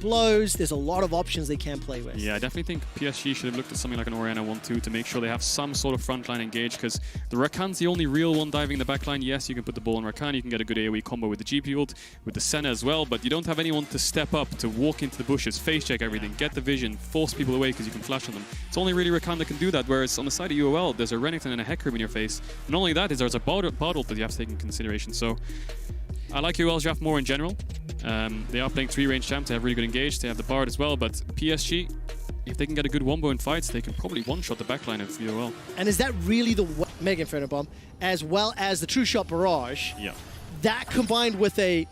blows. There's a lot of options they can play with. Yeah, I definitely think PSG should have looked at something like an Orianna 1-2 to make sure they have some sort of frontline engaged, because the Rakan's the only real one diving in the backline. Yes, you can put the ball on Rakan, you can get a good AoE combo with the GP ult, with the Senna as well, but you don't have anyone to step up, to walk into the bushes, face check everything, get the vision, force people away because you can flash on them. It's only really Rakan that can do that, whereas on the side of UOL, there's a Renekton and a Hecarim in your face. And not only that, there's a bot ult that you have to take into consideration. So I like UOL's draft more in general. They are playing 3-range champs, they have really good engage, they have the Bard as well, but PSG, if they can get a good wombo in fights, they can probably one-shot the backline of UOL. And is that really the Mega Inferno Bomb, as well as the True Shot Barrage? Yeah. That combined with a,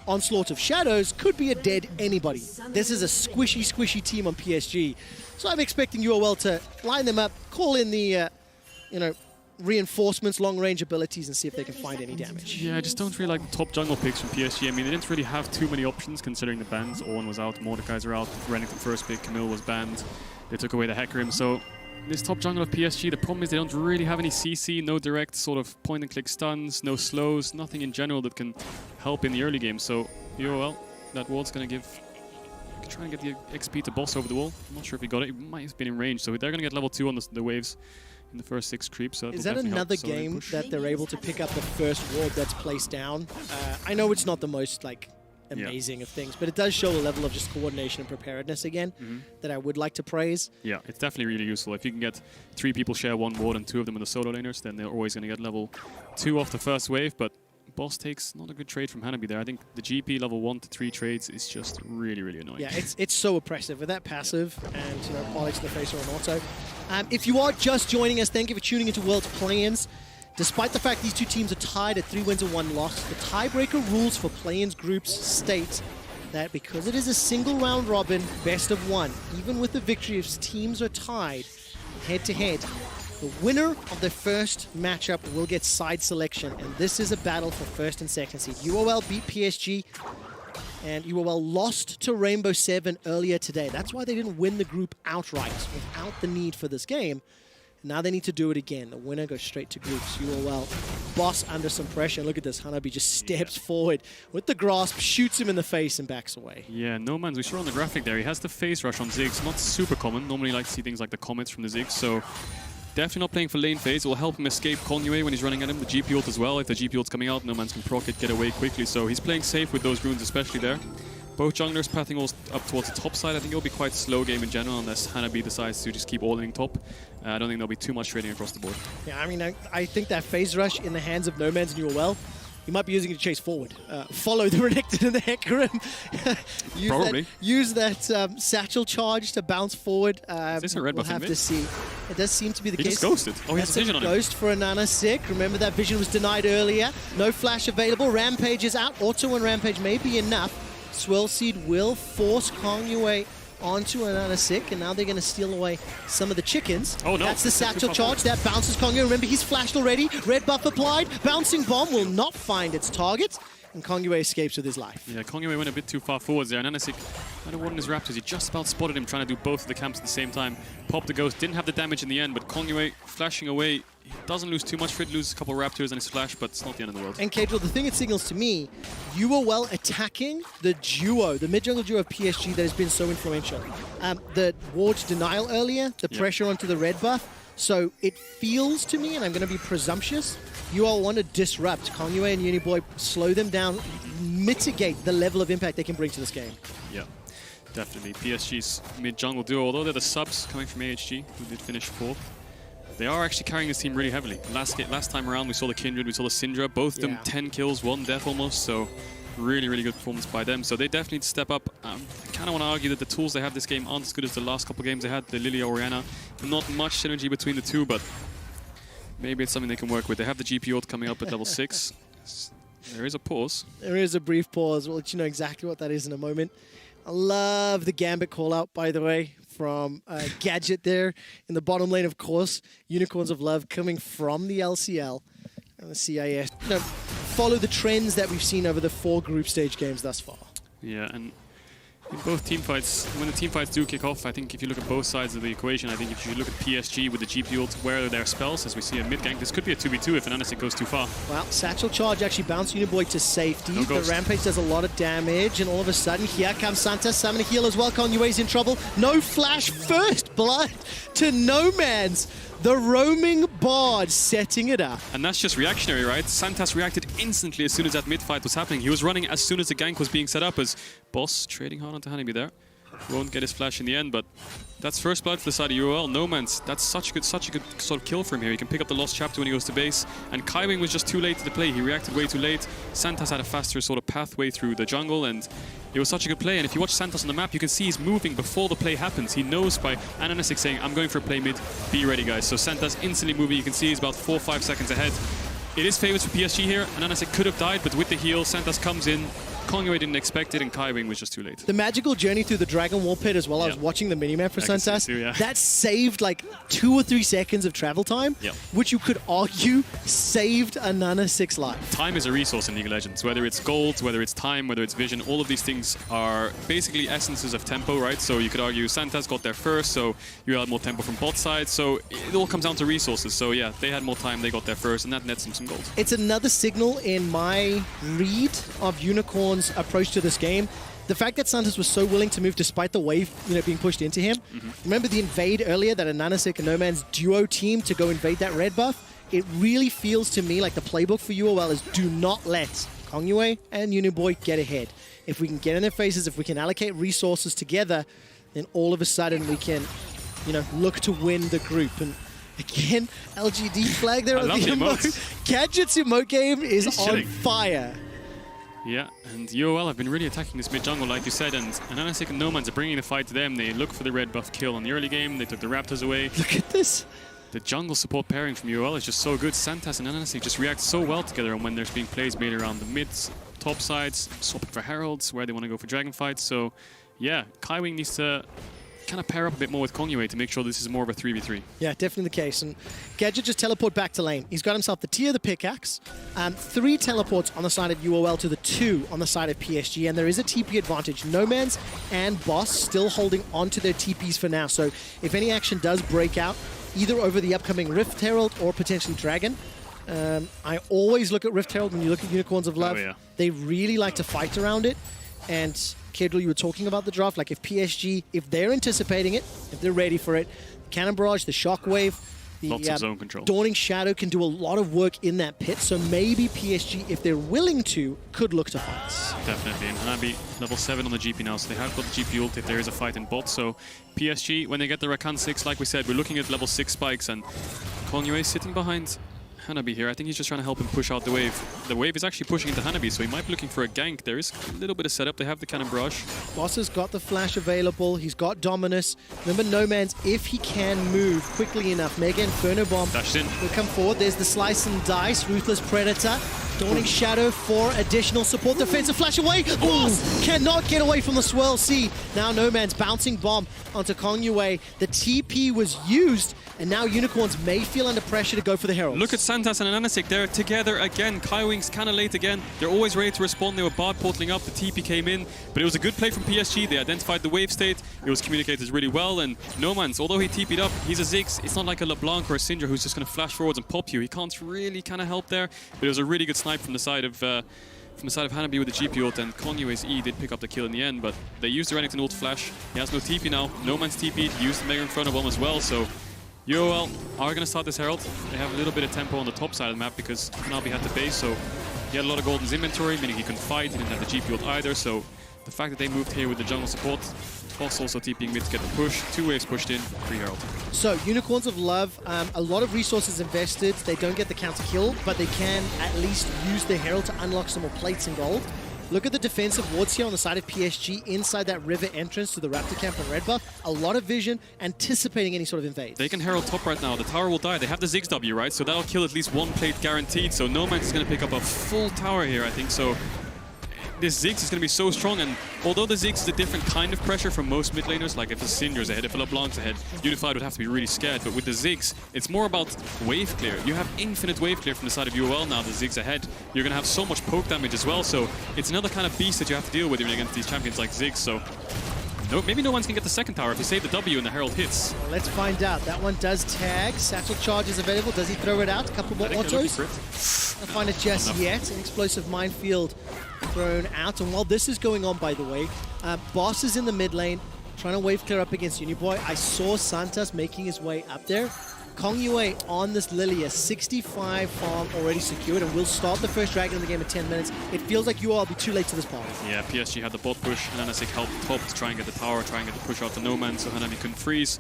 Onslaught of Shadows could be a dead anybody. This is a squishy team on PSG. So I'm expecting UOL to line them up, call in the, reinforcements, long-range abilities, and see if they can find any damage. Yeah, I just don't really like the top jungle picks from PSG. I mean, they didn't really have too many options considering the bans. Owen was out, Mordekaiser out, Renekton first pick, Camille was banned. They took away the Hecarim. So this top jungle of PSG, the problem is they don't really have any CC, no direct sort of point-and-click stuns, no slows, nothing in general that can help in the early game. So UOL, that ward's going to try and get the XP to boss over the wall. I'm not sure if he got it. It might have been in range. So they're going to get level 2 on the waves in the first 6 creeps. So is that another game that they're able to pick up the first ward that's placed down? I know it's not the most amazing of things, but it does show a level of just coordination and preparedness again that I would like to praise. Yeah, it's definitely really useful. If you can get 3 people share 1 ward and 2 of them are the solo laners, then they're always going to get level 2 off the first wave, but boss takes not a good trade from Hanabi there. I think the GP level 1 to 3 trades is just really annoying. Yeah, it's so oppressive with that passive and Pollux in the face or an auto. If you are just joining us, thank you for tuning into World's Play-ins. Despite the fact these two teams are tied at 3 wins and 1 loss, the tiebreaker rules for play-ins groups state that because it is a single round robin, best of 1, even with the victory if teams are tied head-to-head, the winner of the first matchup will get side selection, and this is a battle for first and second seed. UOL beat PSG, and UOL lost to Rainbow 7 earlier today. That's why they didn't win the group outright without the need for this game. Now they need to do it again. The winner goes straight to groups. UOL boss under some pressure. Look at this. Hanabi just steps forward with the grasp, shoots him in the face, and backs away. Yeah, no man. We saw on the graphic there. He has the face rush on Ziggs. Not super common. Normally you like to see things like the comets from the Ziggs. So definitely not playing for lane phase. It will help him escape Kongyue when he's running at him. The GP ult as well. If the GP ult's coming out, no man's can proc it, get away quickly. So he's playing safe with those runes, especially there. Both junglers pathing all up towards the top side. I think it'll be quite a slow game in general unless Hanabi decides to just keep all-in top. I don't think there'll be too much trading across the board. Yeah, I mean, I think that phase rush in the hands of Noman's and UOL, you might be using it to chase forward. Follow the Renekton and the Hecarim. Probably. Use that satchel charge to bounce forward. Is this a red buff we'll have to see. It does seem to be the case. He just ghosted. Oh, he has a vision on him. Ghost for a Nana Sick. Remember that vision was denied earlier. No flash available. Rampage is out. Auto and Rampage may be enough. Swirl Seed will force Kongyue onto an Anasick, and now they're going to steal away some of the chickens. Oh no. That's the satchel charge. That bounces Kongyue. Remember, he's flashed already. Red buff applied. Bouncing bomb will not find its target, and Kongyue escapes with his life. Yeah, Kongyue went a bit too far forwards there, and Anasick had a ward in his Raptors. He just about spotted him trying to do both of the camps at the same time. Popped the Ghost, didn't have the damage in the end, but Kongyue flashing away. He doesn't lose too much for it, loses a couple of Raptors and his flash, but it's not the end of the world. And Cadril, the thing it signals to me, UOL attacking the duo, the mid-jungle duo of PSG that has been so influential. The ward's denial earlier, the pressure onto the red buff. So it feels to me, and I'm going to be presumptuous, UOL want to disrupt Kongyue and Uniboy, slow them down, mitigate the level of impact they can bring to this game. Yeah, definitely. PSG's mid-jungle duo, although they're the subs coming from AHG, who did finish 4th. They are actually carrying this team really heavily. Last time around, we saw the Kindred, we saw the Syndra, both of them 10 kills, 1 death almost, so really good performance by them. So they definitely need to step up. I kind of want to argue that the tools they have this game aren't as good as the last couple games they had, the Lilia Orianna. Not much synergy between the two, but maybe it's something they can work with. They have the GP ult coming up at level 6. There is a pause. There is a brief pause. We'll let you know exactly what that is in a moment. I love the Gambit call-out, by the way, from Gadget there in the bottom lane, of course. Unicorns of Love coming from the LCL and the CIS. Follow the trends that we've seen over the 4 group stage games thus far. Yeah, and In both team fights, when the team fights do kick off, I think if you look at both sides of the equation, I think if you look at PSG with the GP ult, where are their spells, as we see a mid gank, this could be a 2v2 if Ananasik goes too far. Well, Satchel Charge actually bounced Uniboy to safety. No the ghost. Rampage does a lot of damage, and all of a sudden, here comes Santas, summon a heal as well. Konyue's in trouble. No flash, first blood to No Man's. The roaming bard setting it up. And that's just reactionary, right? Santas reacted instantly as soon as that mid-fight was happening. He was running as soon as the gank was being set up, as Boss trading hard onto Honeybee there. Won't get his flash in the end, but that's first blood for the side of UOL. No Man's, that's such a good sort of kill from here. He can pick up the lost chapter when he goes to base. And Kaiwing was just too late to the play. He reacted way too late. Santas had a faster sort of pathway through the jungle, and it was such a good play. And if you watch Santas on the map, you can see he's moving before the play happens. He knows by Ananasik saying, I'm going for a play mid, be ready guys. So Santas instantly moving. You can see he's about 4 or 5 seconds ahead. It is favors for PSG here. Ananasik could have died, but with the heal, Santas comes in. Konyue didn't expect it, and Kaiwing was just too late. The magical journey through the Dragon Wall pit as well. I was watching the minimap for Santas. Too, yeah. That saved like 2 or 3 seconds of travel time, which you could argue saved Ananasik's life. Time is a resource in League of Legends. Whether it's gold, whether it's time, whether it's vision, all of these things are basically essences of tempo, right? So you could argue Santas got there first, so you had more tempo from bot side. So it all comes down to resources. So yeah, they had more time, they got there first, and that nets them some gold. It's another signal in my read of Unicorn's approach to this game. The fact that Santas was so willing to move despite the wave, being pushed into him. Remember the invade earlier, that Ananasik and No Man's duo team to go invade that red buff? It really feels to me like the playbook for UOL is do not let Konyue and Uniboy get ahead. If we can get in their faces, if we can allocate resources together, then all of a sudden we can, look to win the group. And again, LGD flag there on the emote. Gadget's emote game is on fire. Yeah, and UOL have been really attacking this mid-jungle, like you said, and Ananasik and No Man's are bringing the fight to them. They look for the red buff kill in the early game. They took the Raptors away. Look at this. The jungle support pairing from UOL is just so good. Santas and Ananasik just react so well together, and when there's being plays made around the mids, top sides, swapping for Heralds, where they want to go for Dragon fights. So, yeah, Kaiwing needs to kind of pair up a bit more with Konyue to make sure this is more of a 3v3. Yeah, definitely the case. And Gadget just teleport back to lane. He's got himself the tier, the pickaxe, 3 teleports on the side of UOL to the 2 on the side of PSG, and there is a TP advantage. No Man's and Boss still holding on to their TPs for now. So if any action does break out, either over the upcoming Rift Herald or potentially Dragon, I always look at Rift Herald when you look at Unicorns of Love. Oh, yeah. They really like to fight around it. And Kedril, you were talking about the draft. Like if PSG, if they're anticipating it, if they're ready for it, Cannon Barrage, the Shockwave, lots of zone control. Dawning Shadow can do a lot of work in that pit. So maybe PSG, if they're willing to, could look to fights. Definitely. And Hanabi level 7 on the GP now, so they have got the GP ult if there is a fight in bot. So PSG, when they get the Rakan 6, like we said, we're looking at level 6 spikes, and Konyue sitting behind Hanabi here. I think he's just trying to help him push out the wave. The wave is actually pushing into Hanabi, so he might be looking for a gank. There is a little bit of setup. They have the Cannon Barrage. Boss has got the flash available. He's got Dominus. Remember, No Man's, if he can move quickly enough, Mega Inferno Bomb Dashed in. will come forward. There's the Slice and Dice, Ruthless Predator. Dawning Shadow for additional support. Defensive flash away. Boss cannot get away from the Swirl Sea. Now No Man's bouncing bomb onto Konyue. The TP was used, and now Unicorns may feel under pressure to go for the Heralds. Look at Santas and Ananasik. They're together again. Kaiwing's kind of late again. They're always ready to respond. They were bard portaling up. The TP came in, but it was a good play from PSG. They identified the wave state. It was communicated really well, and No Man's, although he TP'd up, he's a Ziggs. It's not like a LeBlanc or a Syndra who's just going to flash forwards and pop you. He can't really kind of help there, but it was a really good snipe from the side of Hanabi with the GP ult, and Konyue's E did pick up the kill in the end, but they used the Renekton ult flash. He has no TP now. No Man's TP'd. He used the Mega Inferno Bomb as well, so UOL are going to start this Herald. They have a little bit of tempo on the top side of the map because Hanabi had the base, so he had a lot of gold in his inventory, meaning he couldn't fight. He didn't have the GP ult either, so the fact that they moved here with the jungle support, Boss also TPing mid to get the push. 2 waves pushed in, 3 Herald. So, Unicorns of Love, a lot of resources invested. They don't get the counter kill, but they can at least use the Herald to unlock some more plates and gold. Look at the defensive wards here on the side of PSG inside that river entrance to the Raptor camp and red buff. A lot of vision, anticipating any sort of invade. They can Herald top right now. The tower will die. They have the Ziggs W, right? So that'll kill at least 1 plate guaranteed. So No Man's is going to pick up a full tower here, I think. So this Ziggs is going to be so strong, and although the Ziggs is a different kind of pressure from most mid laners, like if the Syndra's ahead, if a LeBlanc's ahead, Unified would have to be really scared, but with the Ziggs, it's more about wave clear. You have infinite wave clear from the side of UOL now, the Ziggs ahead. You're going to have so much poke damage as well, so it's another kind of beast that you have to deal with even against these champions like Ziggs, so no, maybe no one's going to get the second tower if you save the W and the Herald hits. Well, let's find out. That one does tag. Satchel charge is available. Does he throw it out? A couple more autos. Can't find it just yet. An explosive minefield thrown out. And while this is going on, by the way, Boss is in the mid lane, trying to wave clear up against Uniboy. I saw Santas making his way up there. Kong Yue on this Lilia, 65 farm already secured, and we'll start the first dragon in the game in 10 minutes. It feels like UOL will be too late to this party. Yeah, PSG had the bot push, and Anasik helped top to try and get the tower, try and get the push out to no man, so Hanabi couldn't freeze.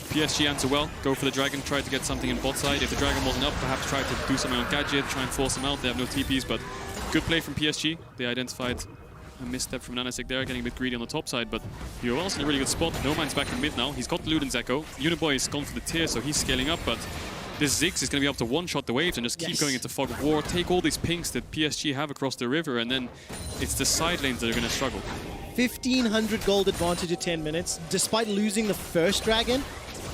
PSG answer well, go for the dragon, try to get something in bot side. If the dragon wasn't up, perhaps try to do something on Gadget, try and force him out. They have no TPs, but good play from PSG. They identified a misstep from Nanasik there, getting a bit greedy on the top side, but UOL's in a really good spot. No man's back in mid now. He's got Luden's Echo. Uniboy is gone for the tier, so he's scaling up, but this Ziggs is going to be able to one-shot the waves and just keep going into Fog of War, take all these pinks that PSG have across the river, and then it's the side lanes that are going to struggle. 1,500 gold advantage at 10 minutes. Despite losing the first dragon,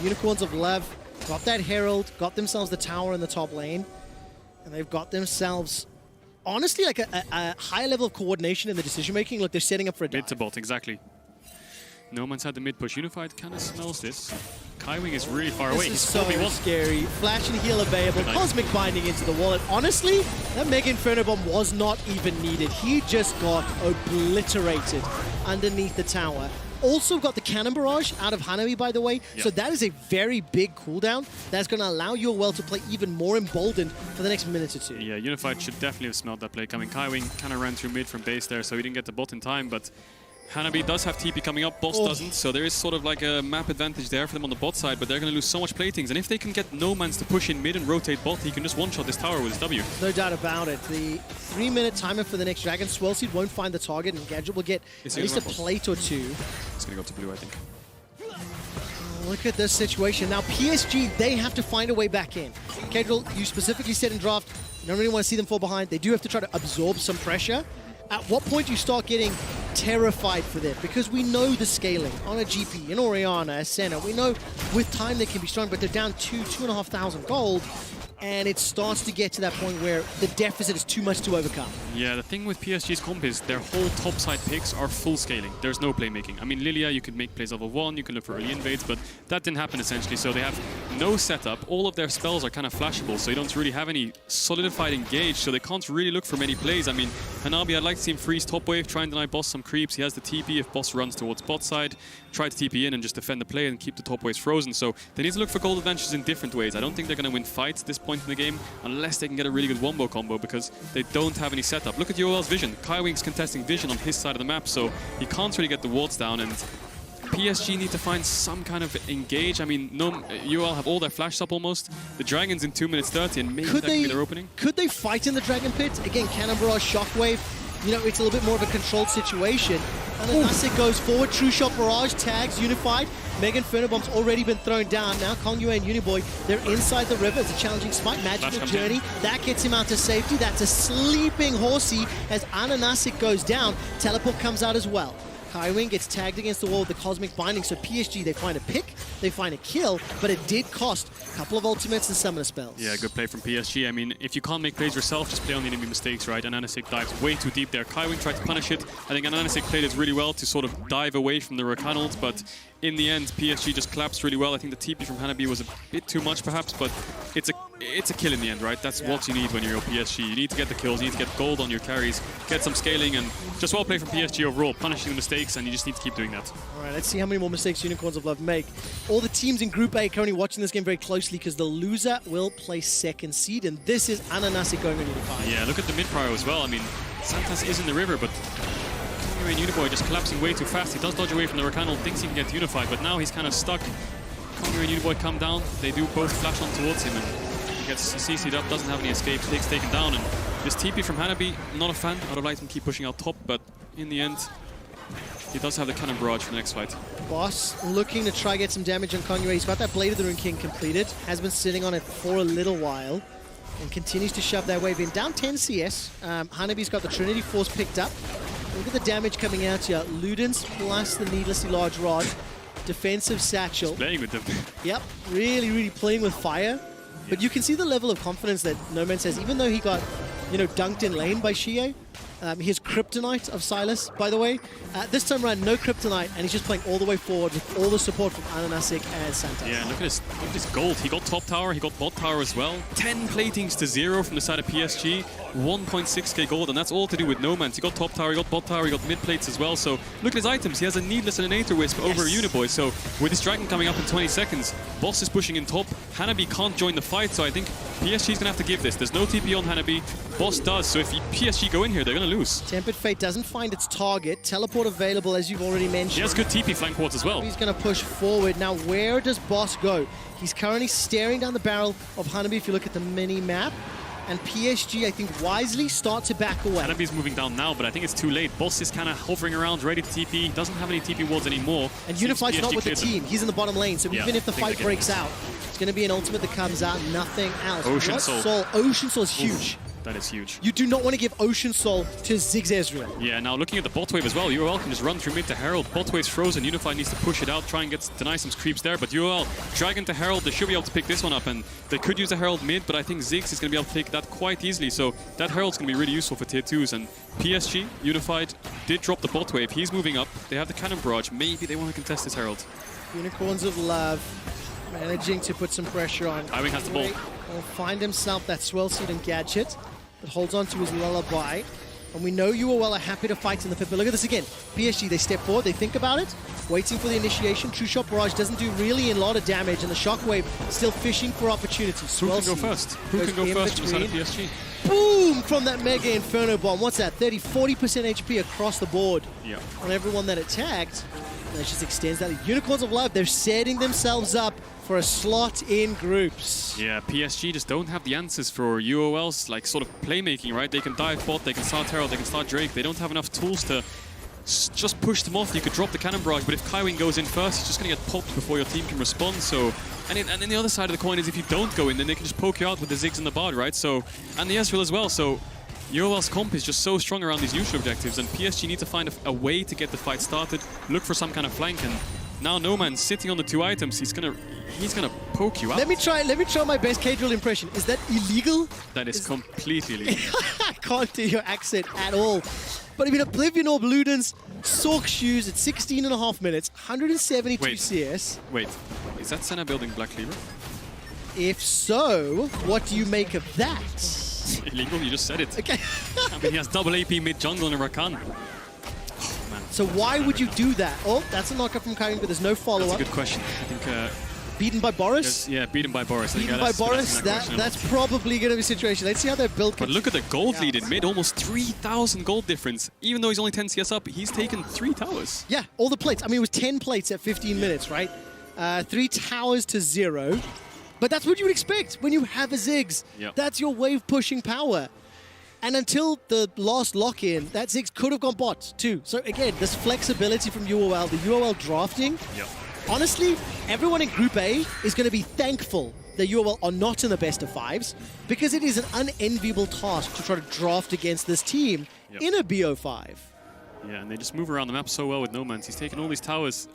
Unicorns of Love got that Herald, got themselves the tower in the top lane, and they've got themselves honestly, like a high level of coordination in the decision-making. Look, they're setting up for a dive. Mid to bot, exactly. No man's had the mid push. Unified kind of smells this. Kaiwing is really far away. This is so scary. Flash and heal available. Cosmic binding into the wall. And honestly, that Mega Inferno Bomb was not even needed. He just got obliterated underneath the tower. Also got the Cannon Barrage out of Hanabi, by the way. Yep. So that is a very big cooldown that's going to allow UOL to play even more emboldened for the next minute or two. Yeah, Unified should definitely have smelled that play coming. Kaiwing kind of ran through mid from base there, so he didn't get the bot in time, but Hanabi does have TP coming up, Boss doesn't, so there is sort of like a map advantage there for them on the bot side, but they're going to lose so much playthings, and if they can get No Man's to push in mid and rotate bot, he can just one-shot this tower with his W. No doubt about it. The 3-minute timer for the next dragon. Swellseed won't find the target, and Gadget will get at least a plate or two. It's going to go to blue, I think. Look at this situation. Now PSG, they have to find a way back in. Kedril, you specifically said in draft, you don't really want to see them fall behind. They do have to try to absorb some pressure. At what point do you start getting terrified for them? Because we know the scaling on a GP, an Orianna, a Senna. We know with time they can be strong, but they're down 2,500 gold. And it starts to get to that point where the deficit is too much to overcome. Yeah, the thing with PSG's comp is their whole topside picks are full scaling. There's no playmaking. I mean, Lilia, you could make plays level 1, you can look for early invades, but that didn't happen essentially. So they have no setup. All of their spells are kind of flashable, so you don't really have any solidified engage, so they can't really look for many plays. I mean, Hanabi, I'd like to see him freeze top wave, try and deny Boss some creeps. He has the TP if Boss runs towards bot side. Try to TP in and just defend the play and keep the top waves frozen. So they need to look for gold advantages in different ways. I don't think they're going to win fights at this point in the game unless they can get a really good wombo combo, because they don't have any setup. Look at UOL's vision. Kaiwing's contesting vision on his side of the map, so he can't really get the wards down, and PSG need to find some kind of engage. I mean, no, UOL have all their flashes up almost. The Dragon's in 2 minutes 30, and maybe that could be their opening. Could they fight in the Dragon Pit? Again, Cannon Barrage, Shockwave. You know, it's a little bit more of a controlled situation. And then Nasik goes forward. True Shot Barrage tags Unified. Mega Inferno Bomb's already been thrown down. Now Kong Yue and Uniboy, they're inside the river. It's a challenging smite. Magical Journey. That gets him out to safety. That's a sleeping horsey as Ananasik goes down. Teleport comes out as well. Kaiwing gets tagged against the wall with the Cosmic Binding, so PSG, they find a pick, they find a kill, but it did cost a couple of ultimates and summoner spells. Yeah, good play from PSG. I mean, if you can't make plays yourself, just play on the enemy mistakes, right? Ananasik dives way too deep there. Kaiwing tried to punish it. I think Ananasik played it really well to sort of dive away from the Rakanals, but in the end, PSG just collapsed really well. I think the TP from Hanabi was a bit too much, perhaps, but it's a kill in the end, right? That's what you need when you're PSG. You need to get the kills, you need to get gold on your carries, get some scaling, and just well played from PSG overall, punishing the mistakes, and you just need to keep doing that. All right, let's see how many more mistakes Unicorns of Love make. All the teams in Group A currently watching this game very closely because the loser will play second seed, and this is Ananasik going on Unified. Yeah, look at the mid-prio as well. I mean, Santas is in the river, but and Uniboy just collapsing way too fast. He does dodge away from the Rakanal, thinks he can get Unified, but now he's kind of stuck. Kongyu and Uniboy come down, they do both flash on towards him, and he gets CC'd up, doesn't have any escapes, takes taken down, and this TP from Hanabi, not a fan. I would have liked him keep pushing out top, but in the end, he does have the Cannon Barrage for the next fight. Boss looking to try get some damage on Kongyu. He's got that Blade of the Rune King completed, has been sitting on it for a little while, and continues to shove that wave in. Down 10 CS, Hanabi's got the Trinity Force picked up. Look at the damage coming out here. Ludens plus the needlessly large rod. Defensive satchel. Just playing with them. Yep, really, really playing with fire. But you can see the level of confidence that No Man says, even though he got, dunked in lane by Shie. His kryptonite of Silas, by the way. This time around, no kryptonite, and he's just playing all the way forward with all the support from Ananasic and Santos. Yeah, look at his gold. He got top tower, he got bot tower as well. 10 platings to 0 from the side of PSG. 1.6k gold, and that's all to do with Nomans. He got top tower, he got bot tower, he got mid plates as well. So look at his items. He has a Needless and an Aether Wisp over a Uniboy. So with this dragon coming up in 20 seconds, Boss is pushing in top. Hanabi can't join the fight, so I think PSG is going to have to give this. There's no TP on Hanabi. Boss does, so if PSG go in here, they're going to lose. Tempered Fate doesn't find its target. Teleport available, as you've already mentioned. He has good TP flank wards as well. He's going to push forward. Now, where does Boss go? He's currently staring down the barrel of Hanabi if you look at the mini-map. And PSG, I think, wisely start to back away. Hanabi's moving down now, but I think it's too late. Boss is kind of hovering around, ready to TP. He doesn't have any TP wards anymore. And Unified's not with the team. He's in the bottom lane, so even if the fight breaks out, it's going to be an ultimate that comes out, nothing else. Ocean Soul. Ocean Soul is huge. That is huge. You do not want to give Ocean Soul to Ziggs Ezreal. Yeah, now looking at the bot wave as well, UOL can just run through mid to Herald. Bot wave's frozen, Unified needs to push it out, try and deny some creeps there, but UOL Dragon to Herald, they should be able to pick this one up, and they could use a Herald mid, but I think Ziggs is going to be able to take that quite easily, so that Herald's going to be really useful for tier 2s, and PSG, Unified, did drop the bot wave, he's moving up, they have the cannon barrage, maybe they want to contest this Herald. Unicorns of Love, managing to put some pressure on. Iwing has the ball. Will find himself that Swell Seed and Gadget. That holds on to his lullaby. And we know UOL are happy to fight in the fifth. But look at this again. PSG, they step forward, they think about it, waiting for the initiation. True Shot Barrage doesn't do really a lot of damage, and the Shockwave still fishing for opportunities. Who can go first? Who can go first from the side of PSG? Boom! From that Mega Inferno Bomb. What's that? 40% HP across the board on everyone that attacked. And that just extends that. Unicorns of Love, they're setting themselves up for a slot in groups. Yeah, PSG just don't have the answers for UOL's like sort of playmaking, right? They can dive bot, they can start Herald, they can start Drake. They don't have enough tools to just push them off. You could drop the cannon barrage, but if Kaiwing goes in first, he's just going to get popped before your team can respond. So, and then the other side of the coin is if you don't go in, then they can just poke you out with the Ziggs and the Bard, right? So, and the Ezreal as well. So, UOL's comp is just so strong around these neutral objectives, and PSG need to find a way to get the fight started, look for some kind of flank, and now No Man's sitting on the 2 items. He's gonna poke you out. Let me try my best K-Drill impression. Is that illegal? That is completely illegal. I can't do your accent at all. But I mean, Oblivion Orb, Ludens, Sork Shoes at 16.5 minutes, 172 CS. Wait, is that Senna building Black Cleaver? If so, what do you make of that? Illegal, you just said it. Okay. I mean, he has double AP mid jungle and a Rakan. So why would you do that? Oh, that's a knockup from Kaiwing, but there's no follow-up. That's a good question. I think... beaten by Boris? Yeah, beaten by Boris. Beaten by Boris, that's probably going to be a situation. Let's see how their build But look at the gold lead in mid, almost 3,000 gold difference. Even though he's only 10 CS up, he's taken 3 towers. Yeah, all the plates. I mean, it was 10 plates at 15 minutes, right? 3 towers to 0. But that's what you would expect when you have a Ziggs. That's your wave-pushing power. And until the last lock-in, that Ziggs could have gone bot too. So again, this flexibility from UOL, the UOL drafting. Honestly, everyone in Group A is going to be thankful that UOL are not in the best of 5s, because it is an unenviable task to try to draft against this team in a BO5. Yeah, and they just move around the map so well with No Man's. He's taken all these towers.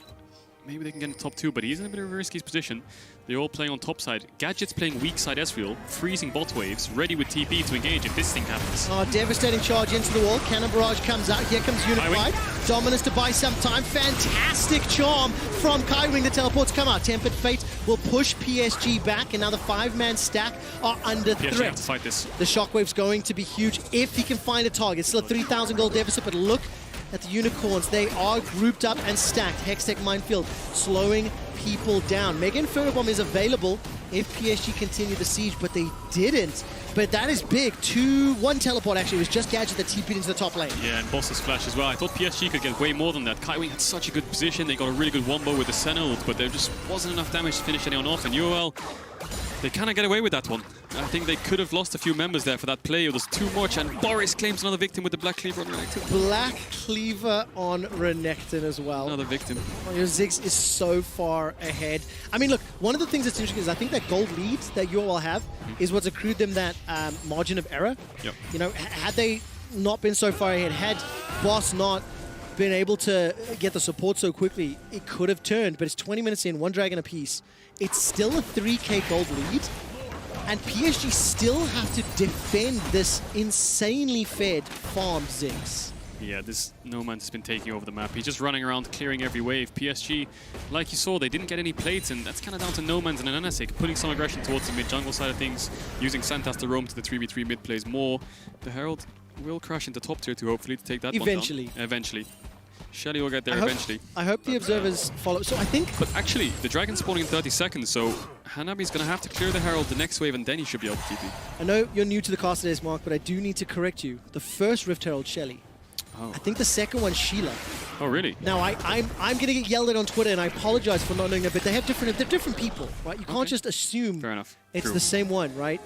Maybe they can get in top 2, but he's in a bit of a risky position. They're all playing on top side. Gadget's playing weak side Ezreal, freezing bot waves, ready with TP to engage if this thing happens. Oh, devastating charge into the wall. Cannon barrage comes out. Here comes Unified. Dominus to buy some time. Fantastic charm from Kaiwing. The teleports come out. Tempered Fate will push PSG back, and now the 5-man stack are under PSG threat. have to fight this. The shockwave's going to be huge if he can find a target. Still a 3,000 gold deficit, but look at the Unicorns. They are grouped up and stacked. Hextech Minefield slowing people down. Mega Inferno Bomb is available if PSG continue the siege, but they didn't. But that is big. 1 teleport, actually. It was just Gadget that TP'd into the top lane. Yeah, and Boss's flash as well. I thought PSG could get way more than that. Kaiwing had such a good position. They got a really good wombo with the Senna ult, but there just wasn't enough damage to finish anyone off. And UOL, they kind of get away with that one. I think they could have lost a few members there for that play. It was too much, and Boris claims another victim with the Black Cleaver on Renekton. Black Cleaver on Renekton as well. Another victim. Oh, your Ziggs is so far ahead. I mean, look, one of the things that's interesting is I think that gold lead that UOL have is what's accrued them that margin of error. You know, had they not been so far ahead, had Boss not been able to get the support so quickly, it could have turned, but it's 20 minutes in, 1 dragon apiece. It's still a 3k gold lead, and PSG still have to defend this insanely fed farm Ziggs. Yeah, this Nomans has been taking over the map. He's just running around clearing every wave. PSG, like you saw, they didn't get any plates, and that's kind of down to Nomans and an NSIC putting some aggression towards the mid-jungle side of things, using Santas to roam to the 3v3 mid plays more. The Herald will crash into top tier 2, hopefully, to take that Eventually. one down. Eventually. Shelly will get there eventually. I hope the observers follow. So I think... But actually, the Dragon's spawning in 30 seconds, so Hanabi's going to have to clear the Herald the next wave, and then he should be able to TP. I know you're new to the cast today, Mark, but I do need to correct you. The first Rift Herald, Shelly. Oh. I think the second one, Sheila. Oh, really? Now, I'm going to get yelled at on Twitter, and I apologize for not knowing that, but they're different people, right? You can't just assume Fair enough. it's True. the same one, right?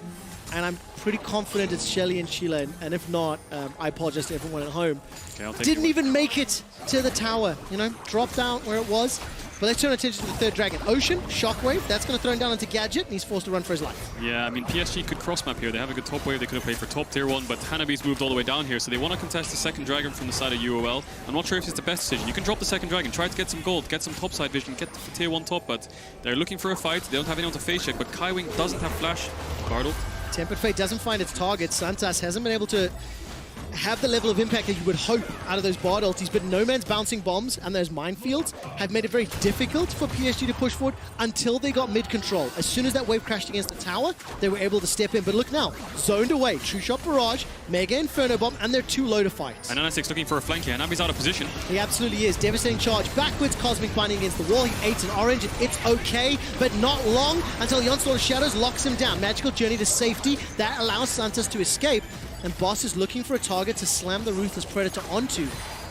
And I'm pretty confident it's Shelly and Sheila, and if not, I apologize to everyone at home. Okay, I'll take Didn't even make it to the tower, you know, dropped out where it was. But let's turn attention to the third dragon. Ocean, Shockwave, that's going to throw him down into Gadget, and he's forced to run for his life. Yeah, I mean, PSG could cross-map here. They have a good top wave. They could have played for top tier 1, but Hanabi's moved all the way down here, so they want to contest the second dragon from the side of UOL. I'm not sure if it's the best decision. You can drop the second dragon, try to get some gold, get some topside vision, get the tier 1 top, but they're looking for a fight. They don't have anyone to face check, but Kaiwing doesn't have flash. Guardle. Tempered Fate doesn't find its target. Santas hasn't been able to have the level of impact that you would hope out of those Bard ultis, but No Man's bouncing bombs and those minefields have made it very difficult for PSG to push forward until they got mid-control. As soon as that wave crashed against the tower, they were able to step in. But look now, zoned away, True Shot Barrage, Mega Inferno Bomb, and they're too low to fight. And NSX looking for a flank here. Hanabi's out of position. He absolutely is. Devastating charge, backwards, Cosmic Binding against the wall. He ate an orange, and it's okay, but not long until the Onslaught of Shadows locks him down. Magical Journey to safety, that allows Santas to escape. And Boss is looking for a target to slam the Ruthless Predator onto.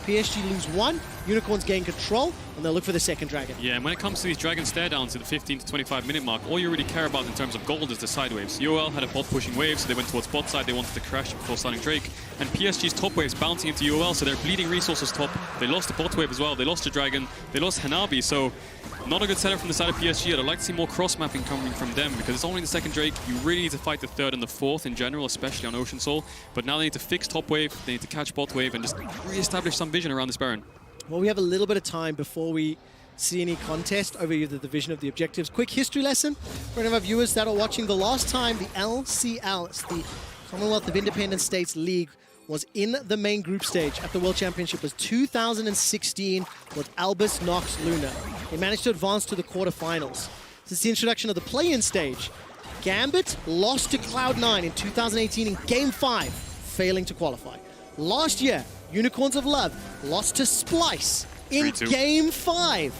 PSG lose 1, Unicorns gain control, and they'll look for the second dragon. Yeah, and when it comes to these dragon stare downs at the 15 to 25 minute mark, all you really care about in terms of gold is the side waves. UOL had a bot pushing wave, so they went towards bot side, they wanted to crash before starting Drake. And PSG's top waves bouncing into UOL, so they're bleeding resources top. They lost the bot wave as well, they lost the dragon, they lost Hanabi, so not a good setup from the side of PSG. I'd like to see more cross-mapping coming from them, because it's only the second Drake. You really need to fight the third and the fourth in general, especially on Ocean Soul. But now they need to fix top wave, they need to catch bot wave, and just re-establish some vision around this Baron. Well, we have a little bit of time before we see any contest over either the division of the objectives. Quick history lesson for any of our viewers that are watching. The last time the LCL, it's the Commonwealth of Independent States League, was in the main group stage at the World Championship was 2016 with Albus Nox Luna. They managed to advance to the quarterfinals. Since the introduction of the play-in stage, Gambit lost to Cloud9 in 2018 in Game 5, failing to qualify. Last year, Unicorns of Love lost to Splice in 3-2. Game 5,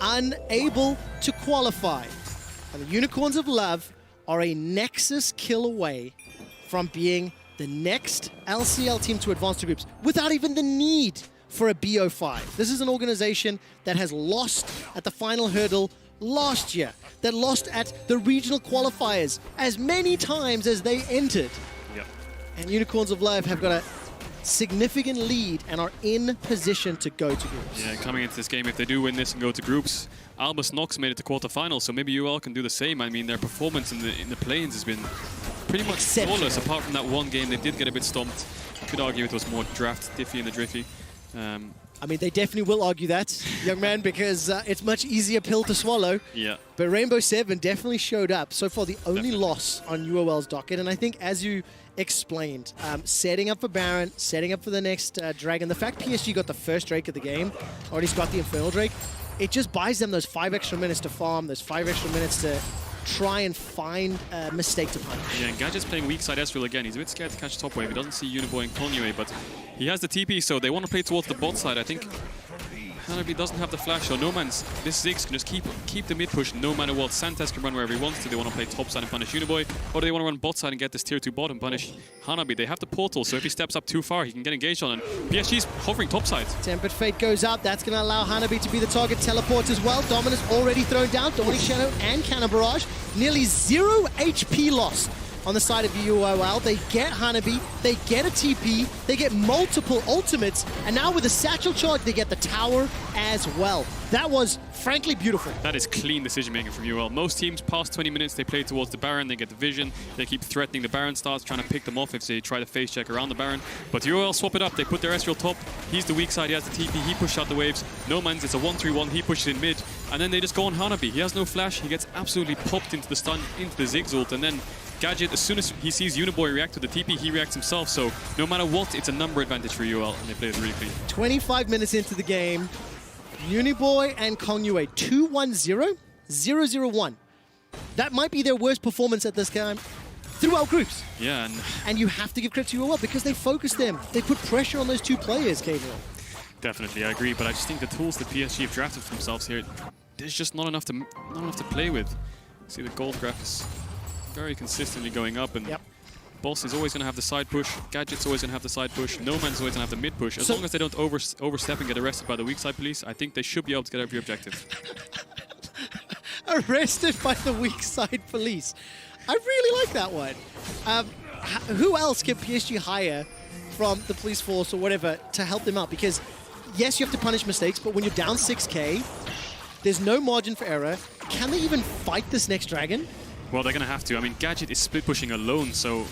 unable to qualify. And the Unicorns of Love are a Nexus kill away from being the next LCL team to advance to groups without even the need for a BO5. This is an organization that has lost at the final hurdle last year, that lost at the regional qualifiers as many times as they entered. Yep. And Unicorns of Love have got a significant lead and are in position to go to groups. Yeah, coming into this game, if they do win this and go to groups, Albus Nox made it to quarterfinals, so maybe UOL can do the same. I mean, their performance in the play-ins has been pretty much flawless, apart from that one game. They did get a bit stomped. You could argue it was more draft diffy in the driffy. I mean, they definitely will argue that, young man, because it's much easier pill to swallow. Yeah. But Rainbow 7 definitely showed up. So far, the only loss on UOL's docket. And I think, as you explained, setting up for Baron, setting up for the next Dragon. The fact PSG got the first Drake of the game, already got the Infernal Drake, it just buys them those 5 extra minutes to farm, those 5 extra minutes to try and find a mistake to punish. Yeah, and Gadget's playing weak side Ezreal again. He's a bit scared to catch top wave. He doesn't see Uniboy and Konyo, but he has the TP, so they want to play towards the bot side. I think Hanabi doesn't have the flash, so No Man's, this Ziggs can just keep the mid push no matter what. Santas can run wherever he wants to. They want to play top side and punish Uniboy, or they want to run bot side and get this tier 2 bot and punish Hanabi. They have the portal, so if he steps up too far, he can get engaged on, and PSG's hovering top side. Tempered Fate goes out. That's going to allow Hanabi to be the target. Teleport as well. Dominus already thrown down. Dawning Shadow and Cannon Barrage. Nearly 0 HP lost on the side of UOL. They get Hanabi, they get a TP, they get multiple ultimates, and now with a satchel charge, they get the tower as well. That was, frankly, beautiful. That is clean decision-making from UOL. Most teams, past 20 minutes, they play towards the Baron, they get the vision, they keep threatening the Baron starts, trying to pick them off if they try to face check around the Baron. But UOL swap it up, they put their Ezreal top, he's the weak side, he has the TP, he pushed out the waves. No Man's, it's a 1-3-1, he pushes in mid, and then they just go on Hanabi. He has no flash, he gets absolutely popped into the stun, into the Ziggs ult, and then Gadget, as soon as he sees Uniboy react to the TP, he reacts himself. So no matter what, it's a number advantage for UOL, and they play it really clean. 25 minutes into the game, Uniboy and Kongyue 2-1-0, 0-0-1. That might be their worst performance at this time throughout groups. Yeah, and you have to give credit to UOL because they focused them. They put pressure on those two players, Gabriel. Definitely, I agree. But I just think the tools that PSG have drafted for themselves here, there's just not enough to play with. See, the gold graph is very consistently going up, and Boss is always going to have the side push. Gadget's always going to have the side push. No Man's always going to have the mid push. As long as they don't overstep and get arrested by the weak side police, I think they should be able to get every objective. Arrested by the weak side police. I really like that one. Who else can PSG hire from the police force or whatever to help them out? Because yes, you have to punish mistakes, but when you're down 6k, there's no margin for error. Can they even fight this next dragon? Well, they're going to have to. I mean, Gadget is split pushing alone, so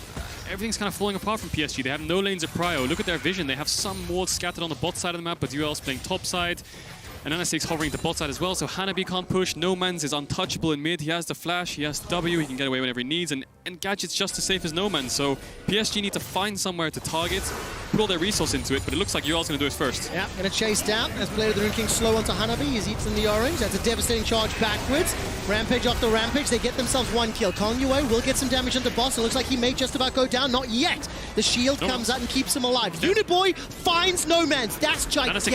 everything's kind of falling apart from PSG. They have no lanes of prio. Look at their vision. They have some wards scattered on the bot side of the map, but UOL's playing top side. And NSX hovering the bot side as well, so Hanabi can't push. No Man's is untouchable in mid. He has the flash, he has W, he can get away whenever he needs, and Gadget's just as safe as No Man's. So PSG need to find somewhere to target, put all their resource into it, but it looks like UOL's going to do it first. Yeah, going to chase down as player of the Rune King slow onto Hanabi. He's eaten the orange. That's a devastating charge backwards. Rampage after rampage. They get themselves one kill. Kongyue will get some damage onto Boss. It looks like he may just about go down. Not yet. The shield comes out and keeps him alive. Uniboy finds No Man's. That's gigantic.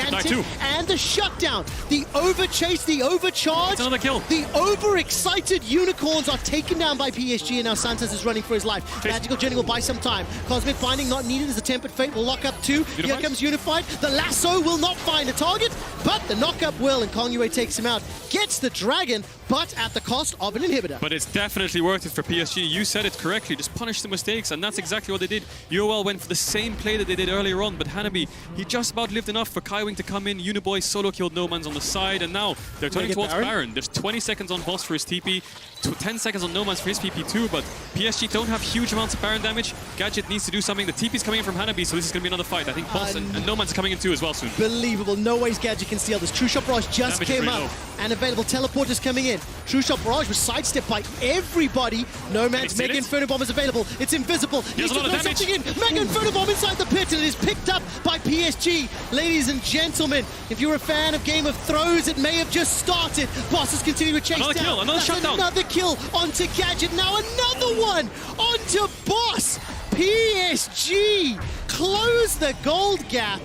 And the shutdown. The overchase, the overcharge. It's another kill. The overexcited unicorns are taken down by PSG, and now Santos is running for his life. Magical Journey will buy some time. Cosmic Binding not needed as a Tempered Fate will lock up two. Here comes Unified. The lasso will not find a target, but the knockup will, and Kongyue takes him out. Gets the dragon, but at the cost of an inhibitor. But it's definitely worth it for PSG. You said it correctly. Just punish the mistakes, and that's exactly what they did. UOL went for the same play that they did earlier on, but Hanabi, he just about lived enough for Kaiwing to come in. Uniboy solo killed No Man's on the side, and now they're turning towards Baron. There's 20 seconds on Boss for his TP, 10 seconds on No Man's for his PP2, but PSG don't have huge amounts of Baron damage. Gadget needs to do something. The TP's coming in from Hanabi, so this is going to be another fight. I think Boss and No Man's are coming in too as well soon. Believable. No ways Gadget can steal this. True Shot Barrage just came up, and available teleporters coming in. True Shot Barrage was sidestepped by everybody. No Man's Mega Inferno Bomb is available. It's invisible. Needs to throw something in. Mega Inferno Bomb inside the pit, and it is picked up by PSG. Ladies and gentlemen, if you're a fan of Game of Thrones, it may have just started. Bosses continue to chase down. Kill, another shutdown. Another kill onto Gadget. Now another one onto Boss. PSG close the gold gap,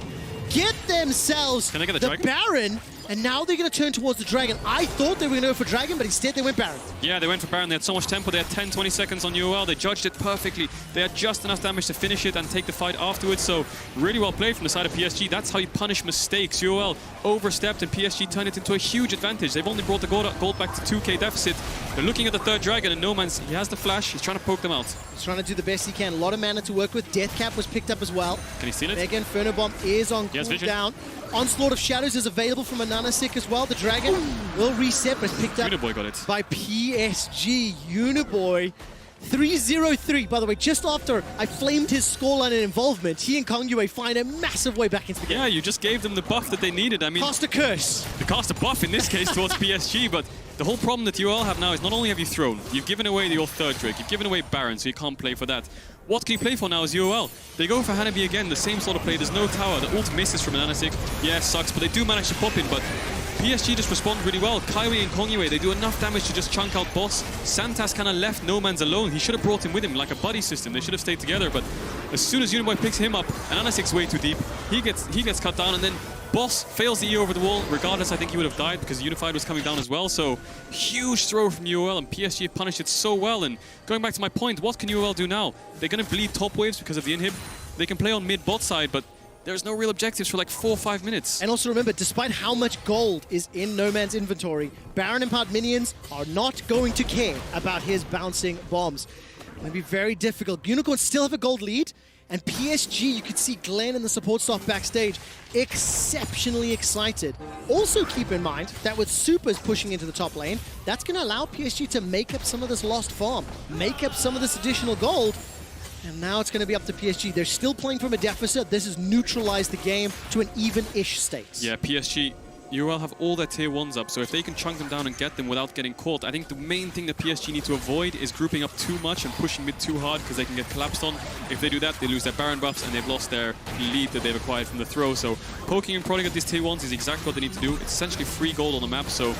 get themselves the Baron, and now they're going to turn towards the Dragon. I thought they were going to go for Dragon, but instead they went Baron. Yeah, they went for Baron. They had so much tempo. They had 10, 20 seconds on UOL. They judged it perfectly. They had just enough damage to finish it and take the fight afterwards. So really well played from the side of PSG. That's how you punish mistakes. UOL overstepped and PSG turned it into a huge advantage. They've only brought the gold back to 2k deficit. They're looking at the third Dragon, and No Man's, he has the flash. He's trying to poke them out. He's trying to do the best he can. A lot of mana to work with. Death Cap was picked up as well. Can he steal it? Mega Inferno Bomb is on cooldown. Onslaught of Shadows is available from a Nanasik as well. The Dragon will reset, but it's picked up Uniboy got it. by PSG. Uniboy 3-0-3. By the way, just after I flamed his scoreline and involvement, he and Kongyue find a massive way back into the game. Yeah, you just gave them the buff that they needed. I mean, cast a curse. The cast a buff in this case towards PSG, but the whole problem that you all have now is not only have you thrown, you've given away your third Drake, you've given away Baron, so you can't play for that. What can you play for now is UOL. They go for Hanabi again, the same sort of play. There's no tower. The ult misses from an Nanasik. Yeah, sucks, but they do manage to pop in, but PSG just respond really well. Kaiwing and Kongyue, they do enough damage to just chunk out Boss. Santas kind of left No Man's alone. He should have brought him with him like a buddy system. They should have stayed together, but as soon as Uniboy picks him up, and Nanasik's way too deep, he gets cut down, and then Boss fails the E over the wall. Regardless, I think he would have died because Unified was coming down as well. So huge throw from UOL, and PSG punished it so well. And going back to my point, what can UOL do now? They're going to bleed top waves because of the inhib. They can play on mid-bot side, but there's no real objectives for like 4 or 5 minutes. And also remember, despite how much gold is in No Man's inventory, Baron Empowered minions are not going to care about his bouncing bombs. It's going to be very difficult. Unicorns still have a gold lead. And PSG, you could see Glenn and the support staff backstage exceptionally excited. Also keep in mind that with Supers pushing into the top lane, that's going to allow PSG to make up some of this lost farm, make up some of this additional gold. And now it's going to be up to PSG. They're still playing from a deficit. This has neutralized the game to an even-ish state. Yeah, PSG, UOL have all their tier 1s up, so if they can chunk them down and get them without getting caught, I think the main thing that PSG need to avoid is grouping up too much and pushing mid too hard, because they can get collapsed on. If they do that, they lose their Baron buffs and they've lost their lead that they've acquired from the throw. So poking and prodding at these tier 1s is exactly what they need to do. It's essentially free gold on the map, so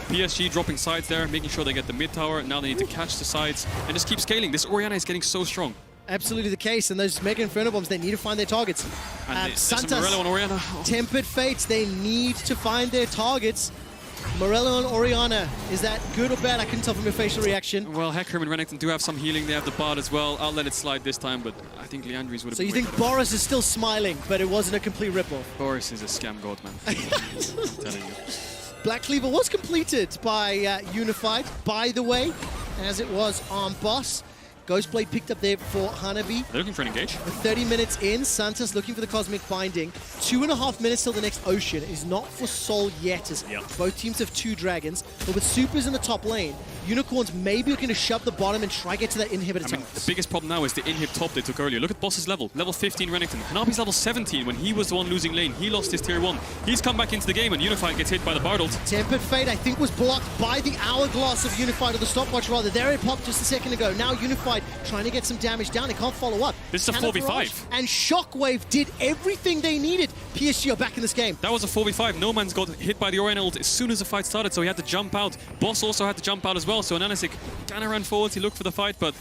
PSG dropping sides there, making sure they get the mid tower. Now they need to catch the sides and just keep scaling. This Orianna is getting so strong. Absolutely the case, and those Mega Inferno Bombs, they need to find their targets. And Santas, Morello and Orianna. Oh. Tempered Fates, they need to find their targets. Morello and Orianna, is that good or bad? I couldn't tell from your facial reaction. Well, Hecarim and Renekton do have some healing. They have the Bard as well. I'll let it slide this time, but I think Leandri's would have So you think Boris is still smiling, but it wasn't a complete ripoff? Boris is a scam god, man. I'm telling you. Black Cleaver was completed by Unified, by the way, as it was on Boss. Ghostblade picked up there for Hanabi. They're looking for an engage. 30 minutes in, Santos looking for the Cosmic Binding. 2.5 minutes till the next Ocean. Is not for Soul yet, as both teams have 2 dragons. But with Supers in the top lane, Unicorns may be looking to shove the bottom and try get to that inhibitor I mean, the biggest problem now is the inhib top they took earlier. Look at Boss's level. Level 15 Renekton. Hanabi's level 17 when he was the one losing lane. He lost his tier 1. He's come back into the game and Unified gets hit by the Bard ult. Tempered Fate, I think, was blocked by the Hourglass of Unified, or the stopwatch rather. There it popped just a second ago. Now Unified trying to get some damage down. They can't follow up. This is a 4v5. And Shockwave did everything they needed. PSG are back in this game. That was a 4v5. No Man's got hit by the Orianna ult as soon as the fight started, so he had to jump out. Boss also had to jump out as well, so Ananasik kind of ran forwards. He looked for the fight, but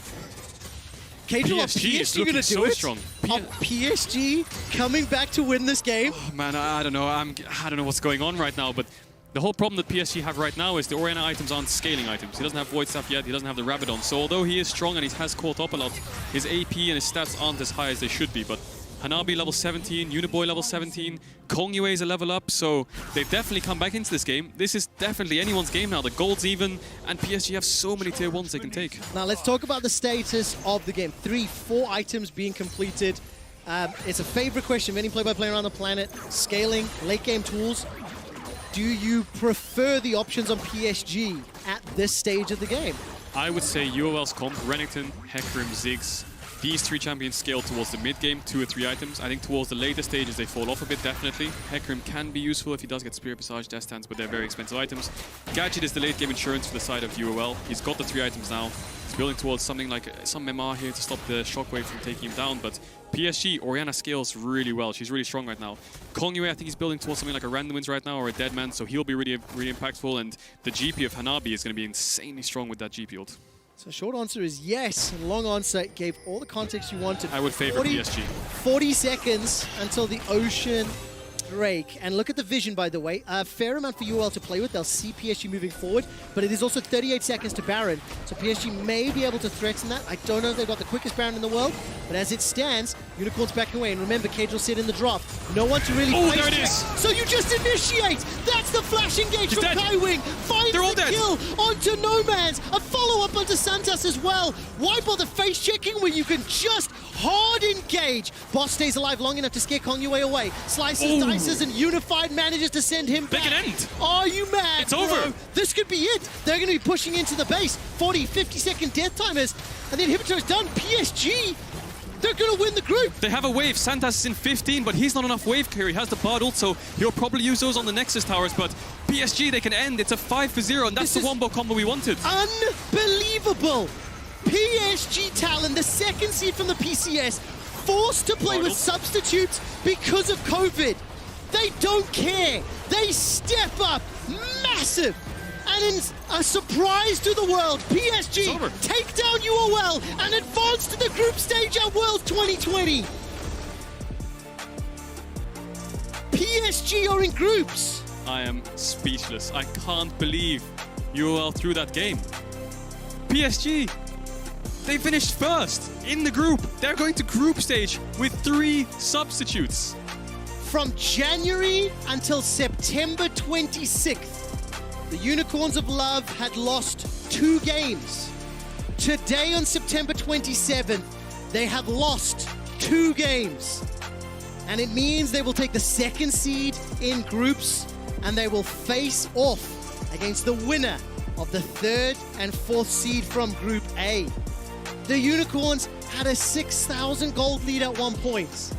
PSG is looking gonna so do it. strong. PSG coming back to win this game. Oh, man, I don't know. I don't know what's going on right now, but the whole problem that PSG have right now is the Orianna items aren't scaling items. He doesn't have Void Staff yet, he doesn't have the Rabadon. So although he is strong and he has caught up a lot, his AP and his stats aren't as high as they should be. But Hanabi level 17, Uniboy level 17, Kongyue is a level up, so they've definitely come back into this game. This is definitely anyone's game now. The gold's even, and PSG have so many tier 1s they can take. Now let's talk about the status of the game. 4 items being completed. It's a favorite question of any play-by-play around the planet. Scaling, late game tools. Do you prefer the options on PSG at this stage of the game? I would say UOL's comp, Renekton, Hecarim, Ziggs. These 3 champions scale towards the mid-game, 2 or 3 items. I think towards the later stages they fall off a bit, definitely. Hecarim can be useful if he does get Spirit Passage, Death Stance, but they're very expensive items. Gadget is the late-game insurance for the side of UOL. He's got the 3 items now. He's building towards something like some MR here to stop the Shockwave from taking him down, but PSG, Orianna scales really well. She's really strong right now. Kongyue, I think he's building towards something like a Random Wins right now, or a Deadman, so he'll be really impactful, and the GP of Hanabi is going to be insanely strong with that GP ult. So short answer is yes, and long answer gave all the context you wanted. I would favor PSG. 40 seconds until the Ocean break. And look at the vision, by the way. A fair amount for UOL to play with. They'll see PSG moving forward, but it is also 38 seconds to Baron. So PSG may be able to threaten that. I don't know if they've got the quickest Baron in the world, but as it stands, Unicorn's backing away. And remember, Cage will sit in the drop. No one to really there it is! So you just initiate! That's the flash engage from Kaiwing! Finds the kill onto No Man's! A follow-up onto Santos as well! Why bother face checking when you can just hard engage? Boss stays alive long enough to scare Kongyue away. Slices, dices, and Unified manages to send him back. They can end! Are you mad? It's over! This could be it! They're going to be pushing into the base. 40, 50-second death timers. And the inhibitor is done. PSG, they're going to win the group. They have a wave. Santas is in 15, but he's not enough wave carry. He has the Bard ult, so he'll probably use those on the Nexus towers. But PSG, they can end. It's a 5-0, and that's the wombo combo we wanted. Unbelievable. PSG Talon, the 2nd seed from the PCS, forced to play with substitutes because of COVID. They don't care. They step up. Massive. And in a surprise to the world, PSG take down UOL and advance to the group stage at Worlds 2020. PSG are in groups. I am speechless. I can't believe UOL threw that game. PSG, they finished first in the group. They're going to group stage with 3 substitutes. From January until September 26th, the Unicorns of Love had lost 2 games. Today on September 27th, they have lost 2 games. And it means they will take the 2nd seed in groups, and they will face off against the winner of the 3rd and 4th seed from Group A. The Unicorns had a 6,000 gold lead at one point.